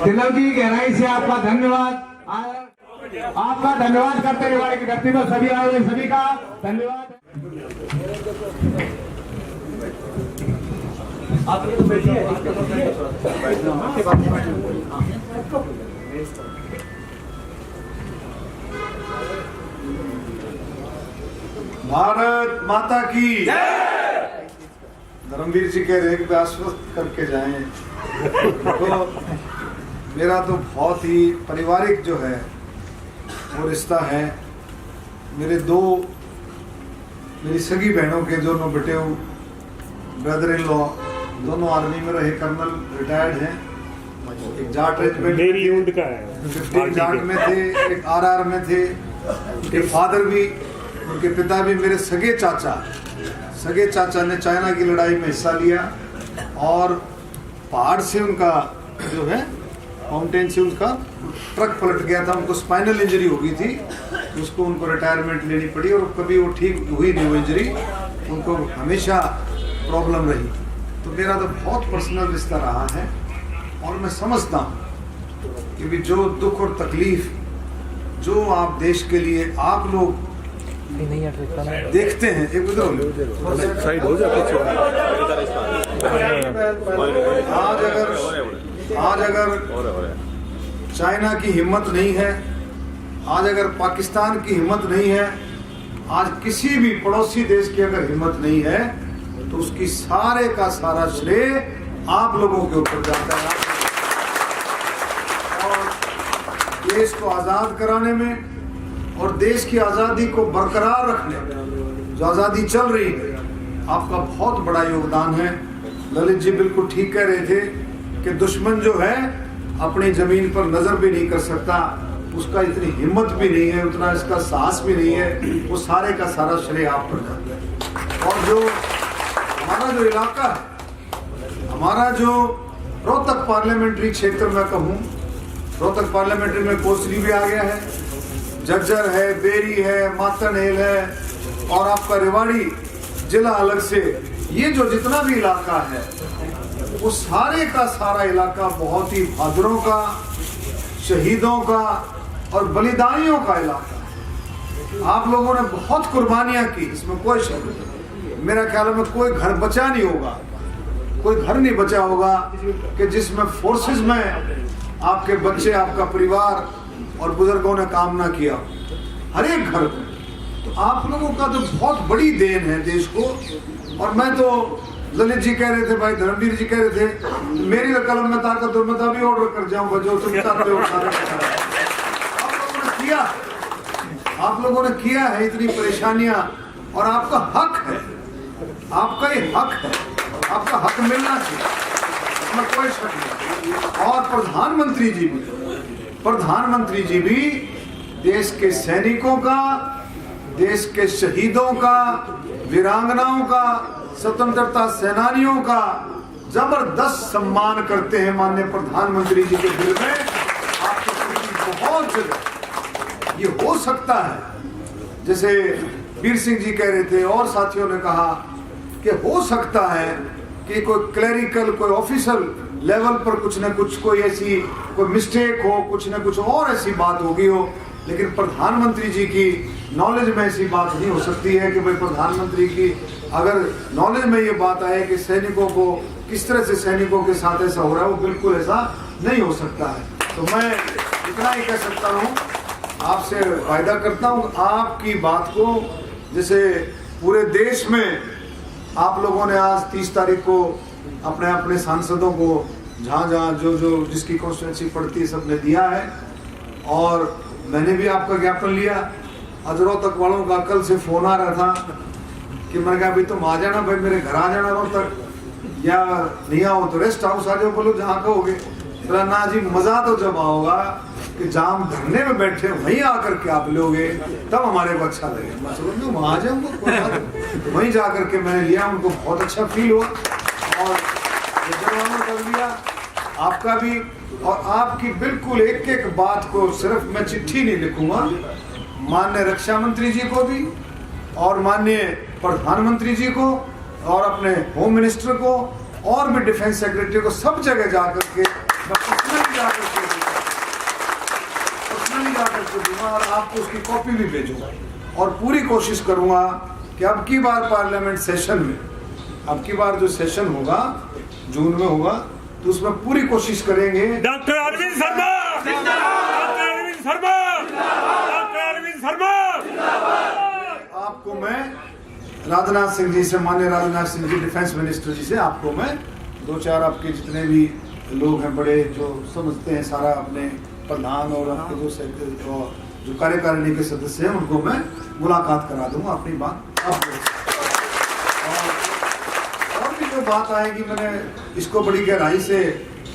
तिलक जी गहराई से आपका धन्यवाद। आपका धन्यवाद करते हुए वाले की धरती पर सभी आए हुए सभी का धन्यवाद। भारत माता की धर्मवीर जी कह रहे हैं आश्वस्त करके जाएं। तो मेरा तो बहुत ही पारिवारिक जो है वो रिश्ता है। मेरी सगी बहनों के दोनों बेटे ब्रदर इन लॉ दोनों आर्मी में रहे, कर्नल रिटायर्ड हैं। एक जाट रेजिमेंट का है, 15 जाट में थे, एक आरआर में थे। उनके फादर भी, उनके पिता भी मेरे सगे चाचा ने चाइना की लड़ाई में हिस्सा लिया और पहाड़ से उनका जो है माउंटेन से उनका ट्रक पलट गया था, उनको स्पाइनल इंजरी हो गई थी, उसको उनको रिटायरमेंट लेनी पड़ी और कभी वो ठीक हुई नहीं वो इंजरी, उनको हमेशा प्रॉब्लम रही। तो मेरा तो बहुत पर्सनल रिश्ता रहा है और मैं समझता हूँ कि भी जो दुख और तकलीफ जो आप देश के लिए आप लोग देखते हैं, एक साइड हो आज अगर चाइना की हिम्मत नहीं है, आज अगर पाकिस्तान की हिम्मत नहीं है, आज किसी भी पड़ोसी देश की अगर हिम्मत नहीं है तो उसकी सारे का सारा श्रेय आप लोगों के ऊपर जाता है। और देश को आजाद कराने में और देश की आजादी को बरकरार रखने में जो आजादी चल रही है आपका बहुत बड़ा योगदान है। ललित जी बिल्कुल ठीक कह रहे थे कि दुश्मन जो है अपनी जमीन पर नजर भी नहीं कर सकता, उसका इतनी हिम्मत भी नहीं है, उतना इसका साहस भी नहीं है, वो सारे का सारा श्रेय आप पर जाता है। और जो हमारा जो इलाका है, हमारा जो रोहतक पार्लियामेंट्री क्षेत्र में कहूँ, रोहतक पार्लियामेंट्री में कोसली भी आ गया है, झज्जर है, बेरी है, मातनहेल है और आपका रेवाड़ी जिला अलग से, ये जो जितना भी इलाका है वो सारे का सारा इलाका बहुत ही बहादुरों का, शहीदों का और बलिदानियों का इलाका है। आप लोगों ने बहुत कुर्बानियां की, इसमें कोई शक नहीं। मेरा ख्याल में कोई घर बचा नहीं होगा, कोई घर नहीं बचा होगा कि जिसमें फोर्सेस में आपके बच्चे, आपका परिवार और बुजुर्गों ने काम ना किया, हर एक घर को। तो आप लोगों का तो बहुत बड़ी देन है देश को। और मैं तो ललित जी कह रहे थे, भाई धर्मवीर जी कह रहे थे, मेरी कलम में ताकत और मैं तभी ऑर्डर कर जाऊंगा जो तुम चाहते हो। आप लोगों ने किया है इतनी परेशानियां और आपका हक है, आपका ही हक है, आपका हक मिलना चाहिए, इसमें कोई शक नहीं। और प्रधानमंत्री जी भी देश के सैनिकों का, देश के शहीदों का, वीरांगनाओं का, स्वतंत्रता सेनानियों का जबरदस्त सम्मान करते हैं। माननीय प्रधानमंत्री जी के दिल में आपके प्रति बहुत जगह ये हो सकता है, जैसे वीर सिंह जी कह रहे थे और साथियों ने कहा कि हो सकता है कि कोई क्लरिकल, कोई ऑफिशियल लेवल पर कुछ न कुछ कोई ऐसी कोई मिस्टेक हो, कुछ न कुछ और ऐसी बात होगी हो, लेकिन प्रधानमंत्री जी की नॉलेज में ऐसी बात नहीं हो सकती है कि भाई प्रधानमंत्री की अगर नॉलेज में ये बात आए कि सैनिकों को किस तरह से सैनिकों के साथ ऐसा हो रहा है, वो बिल्कुल ऐसा नहीं हो सकता है। तो मैं इतना ही कह सकता हूँ, आपसे वायदा करता हूँ आपकी बात को, जैसे पूरे देश में आप लोगों ने आज 30 तारीख को अपने अपने सांसदों को जहाँ जो जिसकी कॉन्स्टिट्यूंसी पड़ती है सबने दिया है। और मैंने भी आपका ज्ञापन लिया। रोहतक वालों का कल से फोन आ रहा था कि मैंने कहा अभी तुम आ जाना भाई, मेरे घर आ जाना रोहतक, या नहीं आओ तो रेस्ट हाउस आ जाओ, बोलो जहाँ कहोगे। बोला ना जी, मजा तो जब आओगा कि जहाँ हम धरने में बैठे वहीं आकर के आप लोगे तब हमारे को अच्छा लगेगा। मैं समझ वहाँ आ जाऊँगा, वहीं जा करके मैंने लिया, उनको बहुत अच्छा फील हुआ और कर लिया आपका भी। और आपकी बिल्कुल एक एक बात को सिर्फ मैं चिट्ठी नहीं लिखूंगा, माननीय रक्षा मंत्री जी को भी और माननीय प्रधानमंत्री जी को और अपने होम मिनिस्टर को और भी डिफेंस सेक्रेटरी को सब जगह जाकर के पर्सनली जाकर के दूंगा और आपको उसकी कॉपी भी भेजूंगा और पूरी कोशिश करूंगा कि अब की बार पार्लियामेंट सेशन में, अब की बार जो सेशन होगा जून में होगा, तो उसमें पूरी कोशिश करेंगे। Doctor Arvind Sharma, doctor Arvind Sharma, doctor Arvind Sharma. आपको मैं राजनाथ सिंह जी से, माननीय राजनाथ सिंह जी डिफेंस मिनिस्टर जी से, आपको मैं 2-4 आपके जितने भी लोग हैं बड़े जो समझते हैं सारा, अपने प्रधान और आपके जो कार्यकारिणी के सदस्य हैं, उनको मैं मुलाकात करा दूंगा अपनी बात आपको। और भी जो बात आएगी, मैंने इसको बड़ी गहराई से,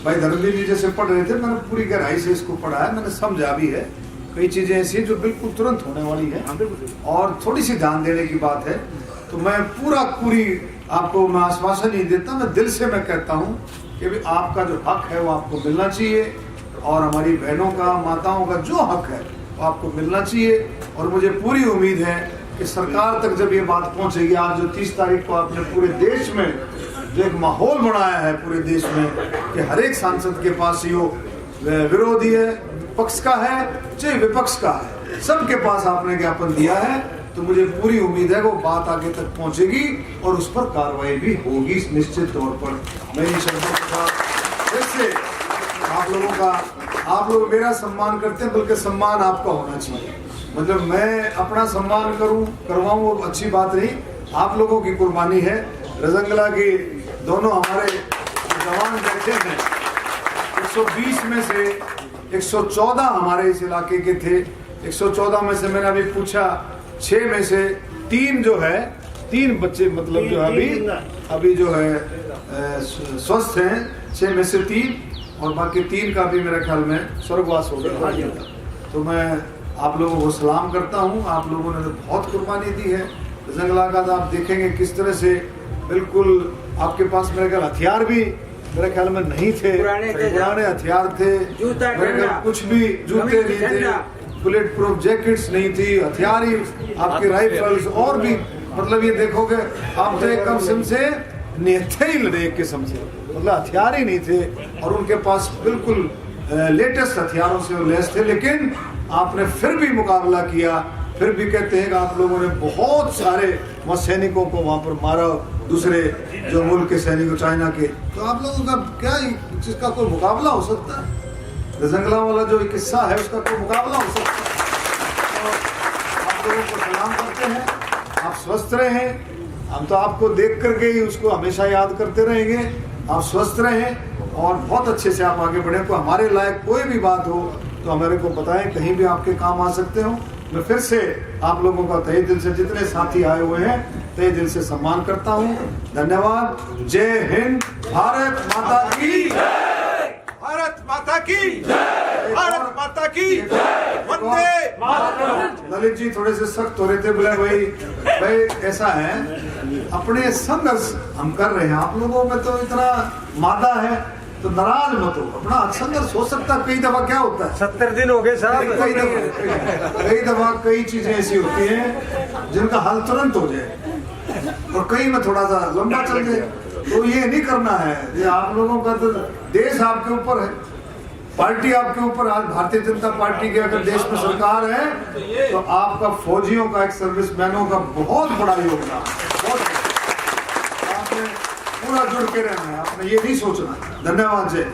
भाई धर्मवीर जी जैसे पढ़ रहे थे, मैंने पूरी गहराई से इसको पढ़ा है, मैंने समझा भी है। कई चीजें ऐसी जो बिल्कुल तुरंत होने वाली है और थोड़ी सी ध्यान देने की बात है। तो मैं पूरी आपको मैं आश्वासन नहीं देता, मैं दिल से मैं कहता हूँ कि भी आपका जो हक है वो आपको मिलना चाहिए और हमारी बहनों का, माताओं का जो हक है वो आपको मिलना चाहिए। और मुझे पूरी उम्मीद है कि सरकार तक जब ये बात पहुंचेगी, आज जो 30 तारीख को आपने पूरे देश में जो एक माहौल बनाया है पूरे देश में कि हर एक सांसद के पास ये विरोधी है, पक्ष का है चाहे विपक्ष का है, सबके पास आपने ज्ञापन दिया है, तो मुझे पूरी उम्मीद है वो बात आगे तक पहुंचेगी और उस पर कार्रवाई भी होगी निश्चित तौर पर। मैं इन शब्दों के साथ जैसे आप लोग मेरा सम्मान करते हैं, बल्कि सम्मान आपका होना चाहिए। मतलब मैं अपना सम्मान करवाऊं वो अच्छी बात नहीं, आप लोगों की कुर्बानी है। रजंगला की दोनों हमारे जवान बैठे हैं, 120 में से 114 हमारे इस इलाके के थे। 114 में से मैंने अभी पूछा 6 में से 3 जो है, 3 बच्चे मतलब जो अभी जो है स्वस्थ हैं, 6 में से 3 और बाकी 3 का भी मेरे ख्याल में स्वर्गवास हो गया। तो मैं आप लोगों को सलाम करता हूँ, आप लोगों ने तो बहुत कुर्बानी दी है। जंगला का आप देखेंगे किस तरह से बिल्कुल आपके पास मेरे ख्याल हथियार भी मेरे ख्याल में नहीं थे, पुराने हथियार थे, कुछ भी जूते नहीं थे, बुलेट प्रूफ जैकेट्स नहीं थी, हथियार ही आपके राइफल्स और भी, मतलब ये देखोगे आप तो एक किस्म से नेता ही लड़े, एक किस्म से मतलब हथियार ही नहीं थे और उनके पास बिल्कुल लेटेस्ट हथियारों से लैस थे। लेकिन आपने फिर भी मुकाबला किया, फिर भी कहते हैं कि आप लोगों ने बहुत सारे वहाँ सैनिकों को वहाँ पर मारा, दूसरे जो मुल्क के सैनिकों, चाइना के। तो आप लोगों का क्या जिसका कोई मुकाबला हो सकता है? जंगला वाला जो किस्सा है उसका कोई मुकाबला हो सकता है? तो आप लोगों को सलाम करते हैं, आप स्वस्थ रहें, हम तो आपको देख करके ही उसको हमेशा याद करते रहेंगे। आप स्वस्थ रहें और बहुत अच्छे से आप आगे बढ़ें। तो हमारे लायक कोई भी बात हो तो हमारे को बताएं, कहीं भी आपके काम आ सकते हो। मैं फिर से आप लोगों का तहे दिल से, जितने साथी आए हुए हैं, तहे दिल से सम्मान करता हूँ। धन्यवाद। जय हिंद। भारत माता की, भारत माता की, भारत माता की, वंदे मातरम। ललित जी थोड़े से सख्त हो रहे थे, बोले भाई ऐसा है, अपने संघर्ष हम कर रहे हैं, आप लोगों में तो इतना मादा है तो नाराज मत हो, अपना संघर्ष हो सकता है। कई दफा क्या होता है, 70 दिन हो गए साहब, कई दफा कई चीजें ऐसी होती हैं जिनका हल तुरंत हो जाए और कई में थोड़ा सा लंबा चल जाए। तो ये नहीं करना है, ये आप लोगों का तो देश आपके ऊपर है, पार्टी आपके ऊपर। आज भारतीय जनता पार्टी की अगर देश में सरकार है तो आपका फौजियों का, एक सर्विसमैनों का बहुत बड़ा योगदान, बहुत आपने पूरा जुड़ के रहना है, आपने ये नहीं सोचना। धन्यवाद। जय